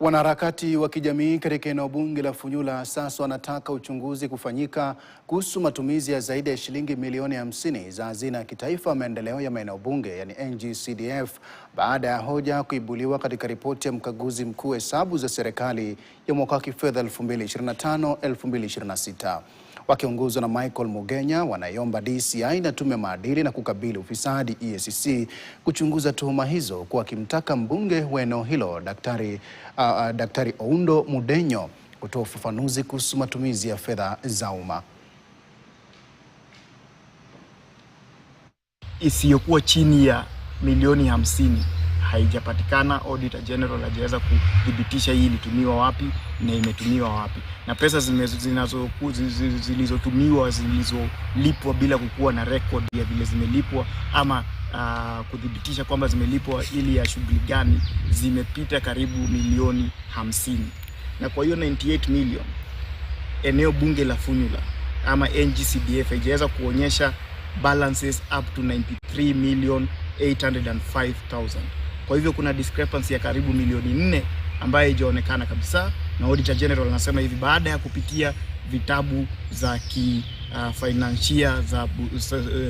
Wanaharakati wa kijamii katika eneo bunge la Funyula sasa wanataka uchunguzi kufanyika kuhusu matumizi ya zaidi ya shilingi milioni 50 za hazina ya kitaifa ya maendeleo ya maeneo bunge yani NG-CDF baada ya hoja kuibuliwa katika ripoti ya mkaguzi mkuu wa hesabu za serikali ya mwaka wa kifedha 2025-2026. Wakiongozwa na Michael Mugenya, wanaiomba DCI na tume maadili na kukabili ufisadi EACC kuchunguza tuhuma hizo, kwa wakimtaka mbunge wa eneo hilo Daktari Oundo Mudenyo kutoa ufafanuzi kuhusu matumizi ya fedha za umma. Isiyokuwa chini ya milioni 50 haijapatikana. Auditor General hajaweza kudhibitisha hii ilitumiwa wapi na imetumiwa wapi, na pesa zilizotumiwa zilizolipwa bila kukuwa na record ya vile zimelipwa ama kudhibitisha kwamba zimelipwa ili ya shughuli gani, zimepita karibu milioni 50. Na kwa hiyo 98 million eneo bunge la Funyula ama NG-CDF haijaweza kuonyesha balances up to 93,805,000. Kwa hivyo kuna discrepancy ya karibu milioni 4 ambayo haijaonekana kabisa, na Auditor General anasema hivi baada ya kupitia vitabu za financial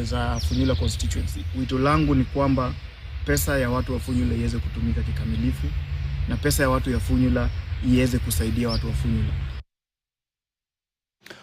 za Funyula constituency. Wito langu ni kwamba pesa ya watu wa Funyula iweze kutumika kikamilifu na pesa ya watu ya Funyula iweze kusaidia watu wa Funyula.